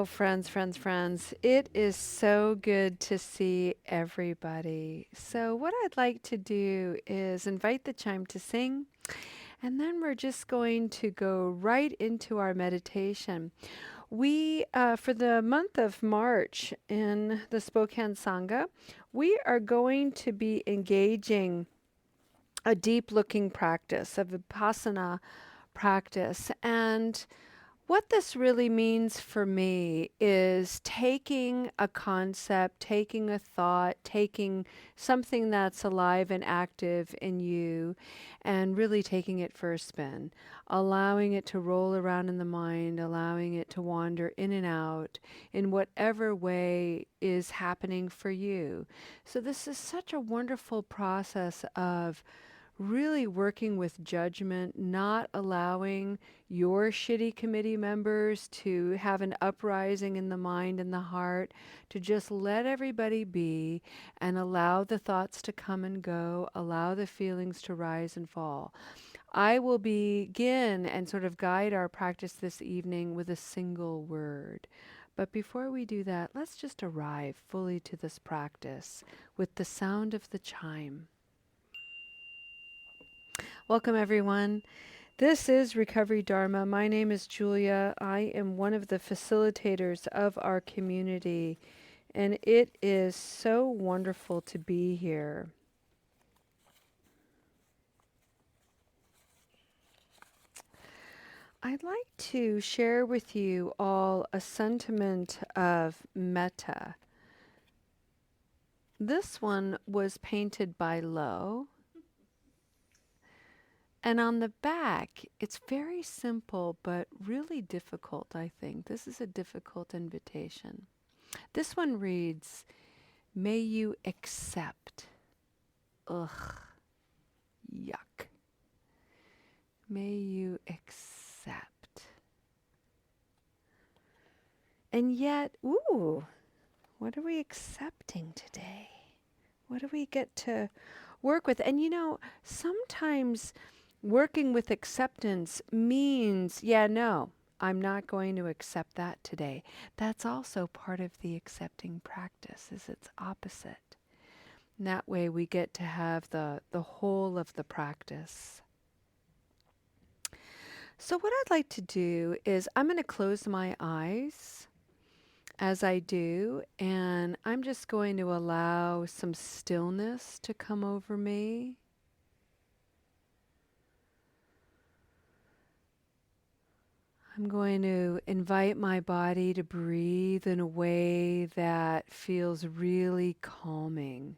Oh, friends, it is so good to see everybody. So, what I'd like to do is invite the chime to sing, and then we're just going to go right into our meditation. For the month of March in the Spokane Sangha, we are going to be engaging a deep looking practice of Vipassana practice. And what this really means for me is taking a concept, taking a thought, taking something that's alive and active in you, and really taking it for a spin, allowing it to roll around in the mind, allowing it to wander in and out in whatever way is happening for you. So, this is such a wonderful process of really working with judgment, not allowing your shitty committee members to have an uprising in the mind and the heart, to just let everybody be and allow the thoughts to come and go, allow the feelings to rise and fall. I will begin and sort of guide our practice this evening with a single word. But before we do that, let's just arrive fully to this practice with the sound of the chime. Welcome, everyone. This is Recovery Dharma. My name is Julia. I am one of the facilitators of our community, and it is so wonderful to be here. I'd like to share with you all a sentiment of metta. This one was painted by Lowe. And on the back, it's very simple, but really difficult, I think. This is a difficult invitation. This one reads, "May you accept." Ugh, yuck. May you accept. And yet, ooh, what are we accepting today? What do we get to work with? And sometimes working with acceptance means, yeah, no, I'm not going to accept that today. That's also part of the accepting practice, is its opposite. And that way we get to have the whole of the practice. So what I'd like to do is I'm going to close my eyes as I do, and I'm just going to allow some stillness to come over me. I'm going to invite my body to breathe in a way that feels really calming.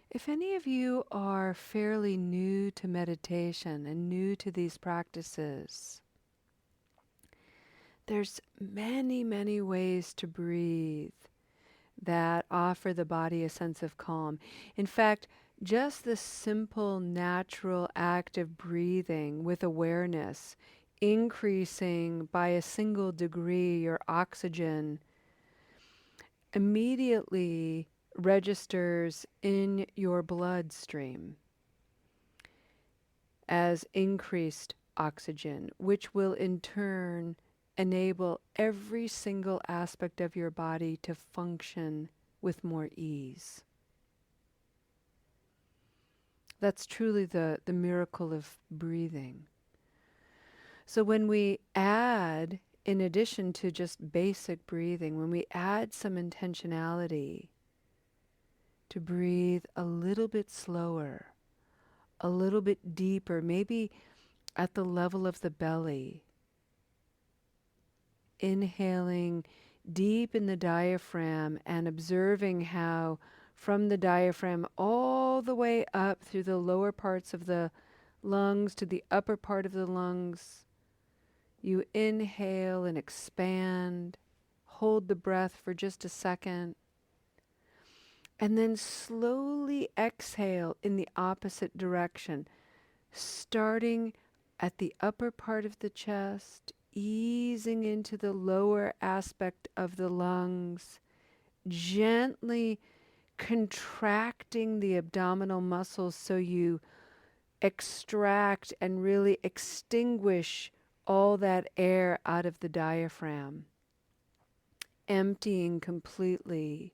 If any of you are fairly new to meditation and new to these practices, there's many ways to breathe that offer the body a sense of calm. In fact, just the simple, natural act of breathing with awareness, increasing by a single degree your oxygen, immediately registers in your bloodstream as increased oxygen, which will in turn enable every single aspect of your body to function with more ease. That's truly the miracle of breathing. So when we add, in addition to just basic breathing, when we add some intentionality to breathe a little bit slower, a little bit deeper, maybe at the level of the belly, inhaling deep in the diaphragm and observing how from the diaphragm all the way up through the lower parts of the lungs to the upper part of the lungs, you inhale and expand, hold the breath for just a second, and then slowly exhale in the opposite direction, starting at the upper part of the chest, easing into the lower aspect of the lungs, gently contracting the abdominal muscles so you extract and really extinguish all that air out of the diaphragm, emptying completely.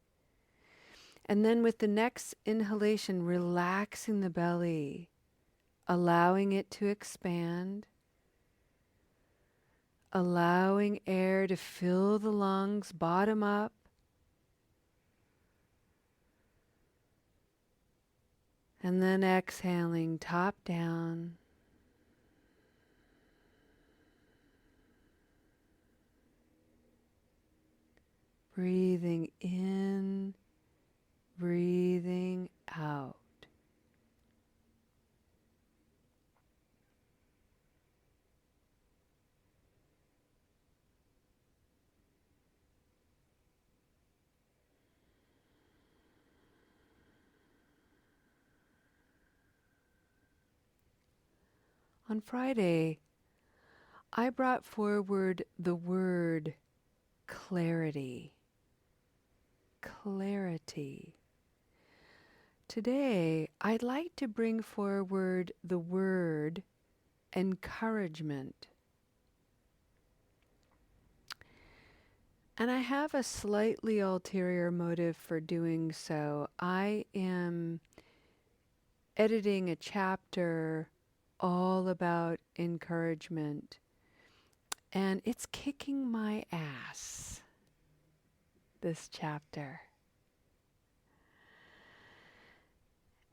And then with the next inhalation, relaxing the belly, allowing it to expand, allowing air to fill the lungs, bottom up. And then exhaling, top down. Breathing in, breathing out. On Friday, I brought forward the word clarity. Clarity. Today, I'd like to bring forward the word encouragement. And I have a slightly ulterior motive for doing so. I am editing a chapter all about encouragement, and it's kicking my ass, this chapter.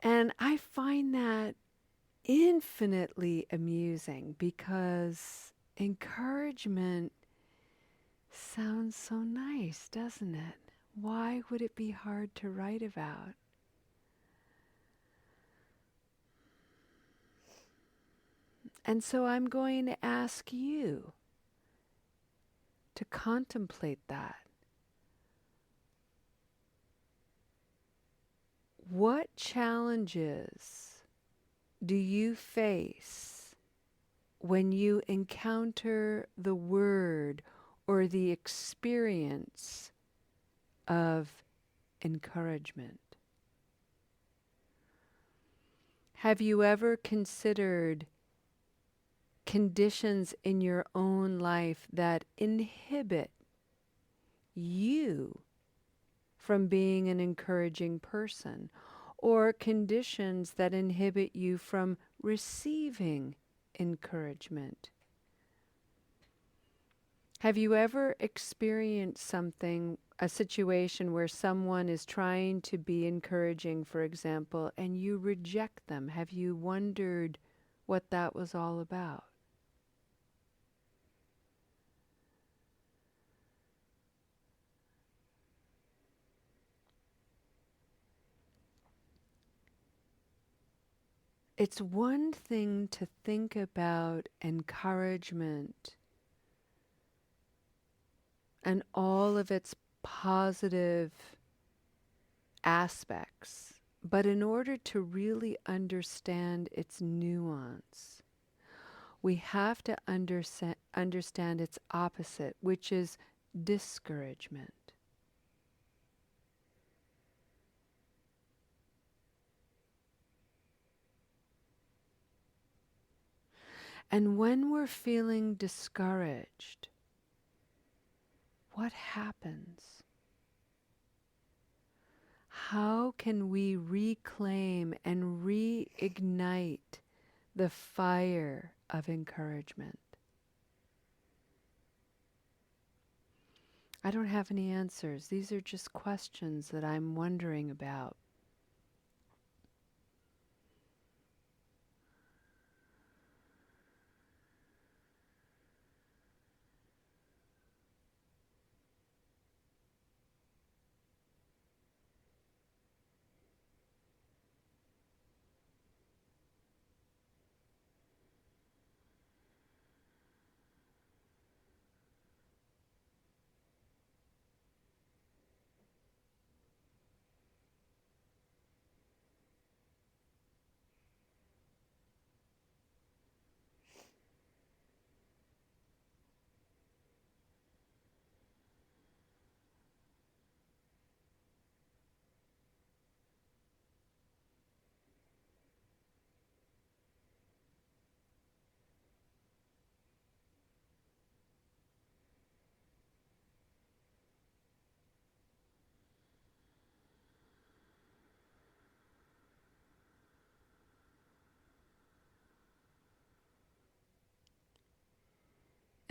And I find that infinitely amusing because encouragement sounds so nice, doesn't it? Why would it be hard to write about? And so I'm going to ask you to contemplate that. What challenges do you face when you encounter the word or the experience of encouragement? Have you ever considered conditions in your own life that inhibit you from being an encouraging person, or conditions that inhibit you from receiving encouragement? Have you ever experienced a situation where someone is trying to be encouraging, for example, and you reject them? Have you wondered what that was all about? It's one thing to think about encouragement and all of its positive aspects, but in order to really understand its nuance, we have to understand its opposite, which is discouragement. And when we're feeling discouraged, what happens? How can we reclaim and reignite the fire of encouragement? I don't have any answers. These are just questions that I'm wondering about.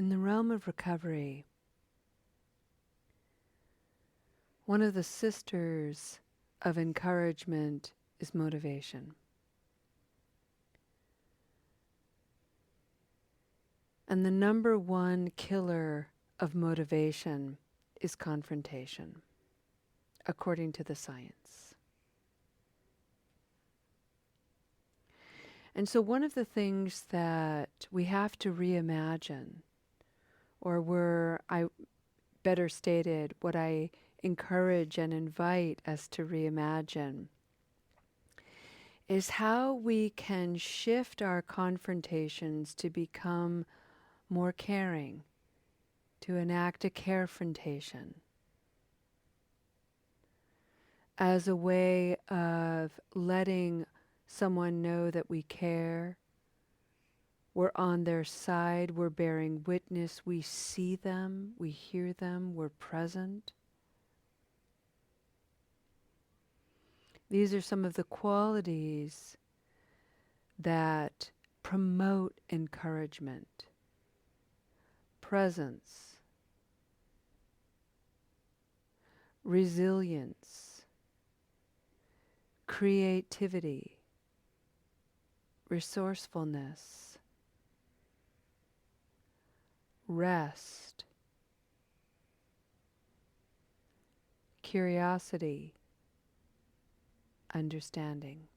In the realm of recovery, one of the sisters of encouragement is motivation. And the number one killer of motivation is confrontation, according to the science. And so one of the things that we have to reimagine, better stated, what I encourage and invite us to reimagine, is how we can shift our confrontations to become more caring, to enact a carefrontation as a way of letting someone know that we care, we're on their side, we're bearing witness, we see them, we hear them, we're present. These are some of the qualities that promote encouragement. Presence, resilience, creativity, resourcefulness, rest, curiosity, understanding.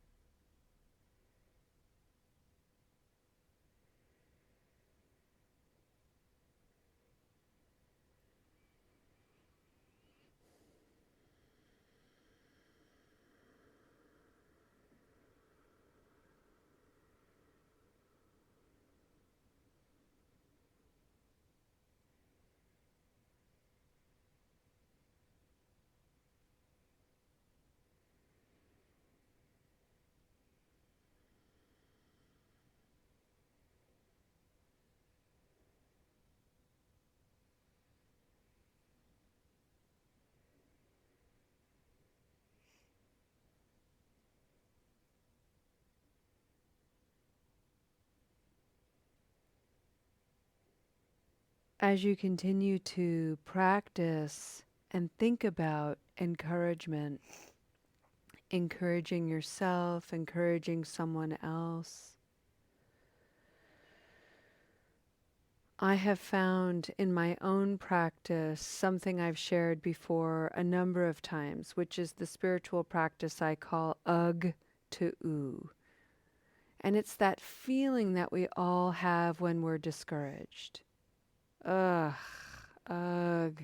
As you continue to practice and think about encouragement, encouraging yourself, encouraging someone else, I have found in my own practice something I've shared before a number of times, which is the spiritual practice I call ugh to ooh. And it's that feeling that we all have when we're discouraged. Ugh, ugh.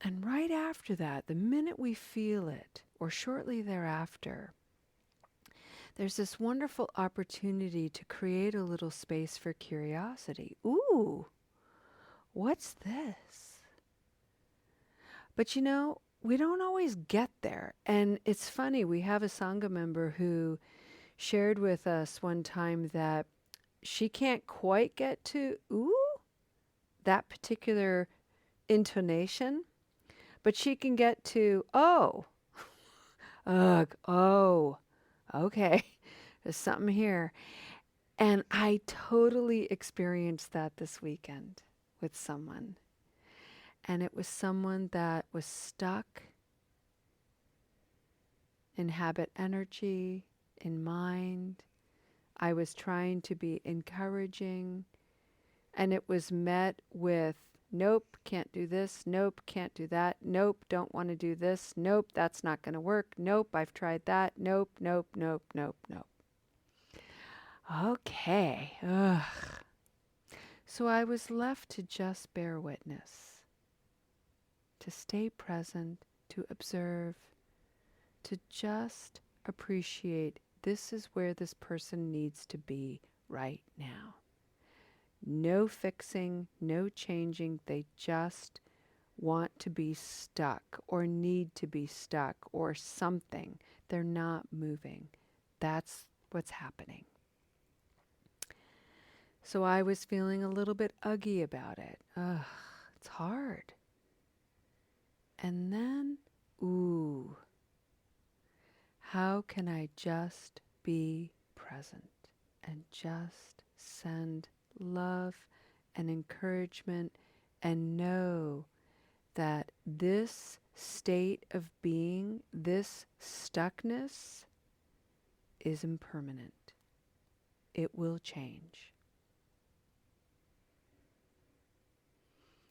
And right after that, the minute we feel it, or shortly thereafter, there's this wonderful opportunity to create a little space for curiosity. Ooh, what's this? But you know, we don't always get there. And it's funny, we have a Sangha member who shared with us one time that she can't quite get to ooh, that particular intonation, but she can get to oh, ugh, oh, okay, there's something here. And I totally experienced that this weekend with someone. And it was someone that was stuck in habit energy, in mind. I was trying to be encouraging, and it was met with nope, can't do this, nope, can't do that, nope, don't want to do this, nope, that's not going to work, nope, I've tried that, nope, nope, nope, nope, nope. Okay, ugh. So I was left to just bear witness, to stay present, to observe, to just appreciate this is where this person needs to be right now. No fixing, no changing. They just want to be stuck or need to be stuck or something. They're not moving. That's what's happening. So I was feeling a little bit uggy about it. Ugh, it's hard. And then, ooh, how can I just be present and just send love and encouragement, and know that this state of being, this stuckness, is impermanent. It will change.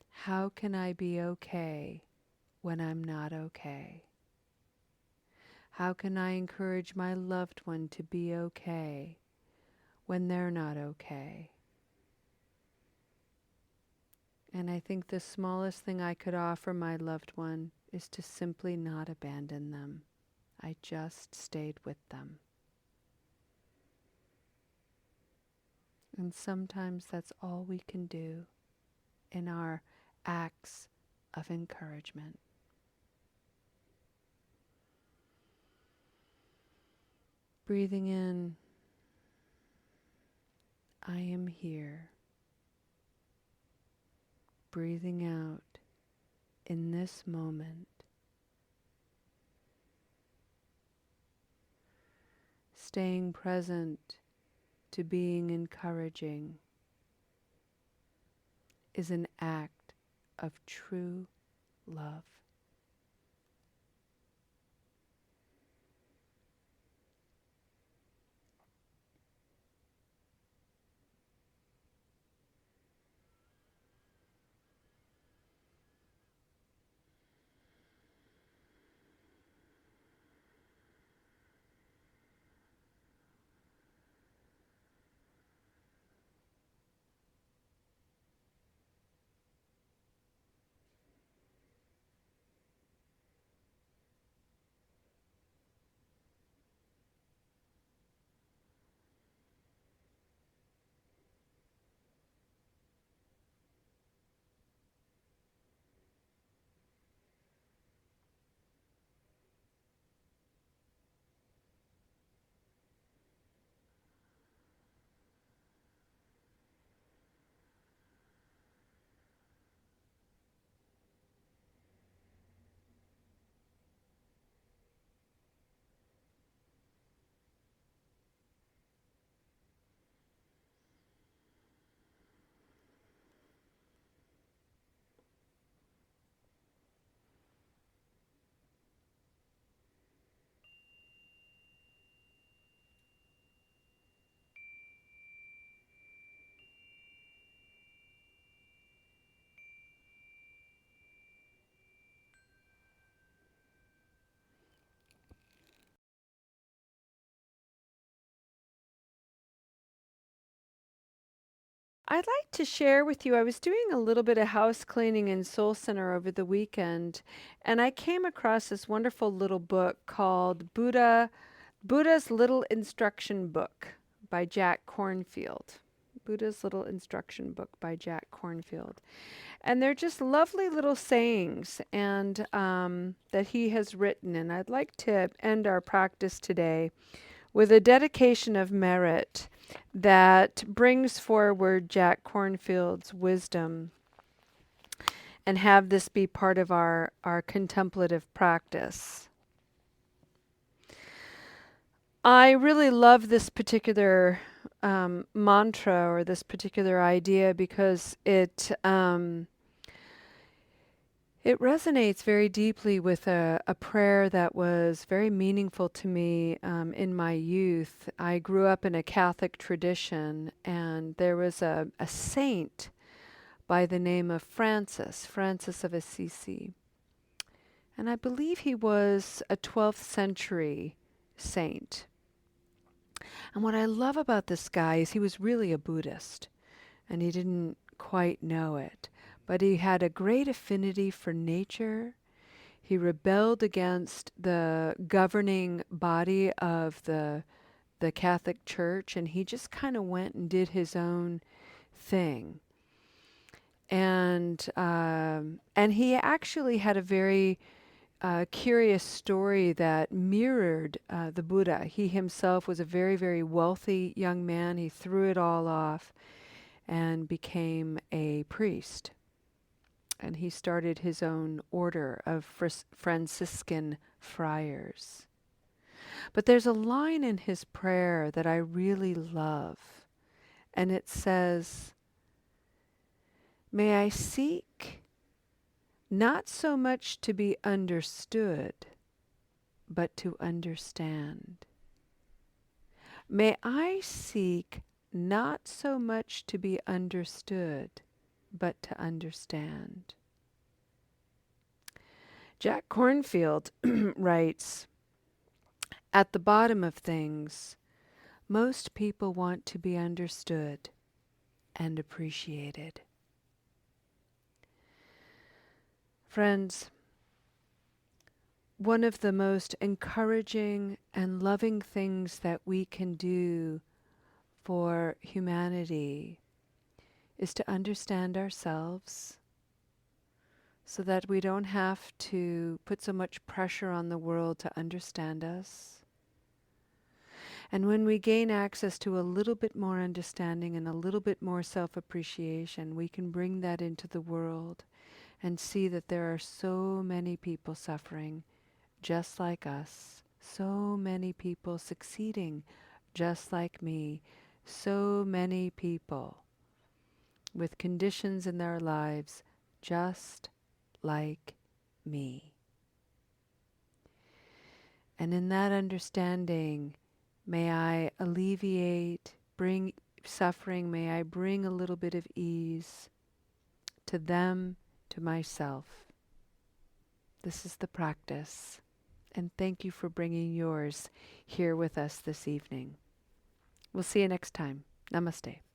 How can I be okay when I'm not okay? How can I encourage my loved one to be okay when they're not okay? And I think the smallest thing I could offer my loved one is to simply not abandon them. I just stayed with them. And sometimes that's all we can do in our acts of encouragement. Breathing in, I am here. Breathing out, in this moment. Staying present to being encouraging is an act of true love. I'd like to share with you, I was doing a little bit of house cleaning in Soul Center over the weekend, and I came across this wonderful little book called Buddha's Little Instruction Book by Jack Kornfield. Buddha's Little Instruction Book by Jack Kornfield. And they're just lovely little sayings and that he has written. And I'd like to end our practice today with a dedication of merit that brings forward Jack Kornfield's wisdom and have this be part of our contemplative practice. I really love this particular mantra or this particular idea because it resonates very deeply with a prayer that was very meaningful to me in my youth. I grew up in a Catholic tradition, and there was a saint by the name of Francis of Assisi. And I believe he was a 12th century saint. And what I love about this guy is he was really a Buddhist, and he didn't quite know it. But he had a great affinity for nature. He rebelled against the governing body of the Catholic Church, and he just kind of went and did his own thing. And he actually had a very curious story that mirrored the Buddha. He himself was a very, very wealthy young man. He threw it all off and became a priest. And he started his own order of Franciscan friars. But there's a line in his prayer that I really love, and it says, May I seek not so much to be understood, but to understand. May I seek not so much to be understood, but to understand. Jack Kornfield writes, at the bottom of things, most people want to be understood and appreciated. Friends, one of the most encouraging and loving things that we can do for humanity is to understand ourselves so that we don't have to put so much pressure on the world to understand us. And when we gain access to a little bit more understanding and a little bit more self-appreciation, we can bring that into the world and see that there are so many people suffering just like us, so many people succeeding just like me, so many people with conditions in their lives just like me. And in that understanding, may I alleviate, bring suffering, may I bring a little bit of ease to them, to myself. This is the practice. And thank you for bringing yours here with us this evening. We'll see you next time. Namaste.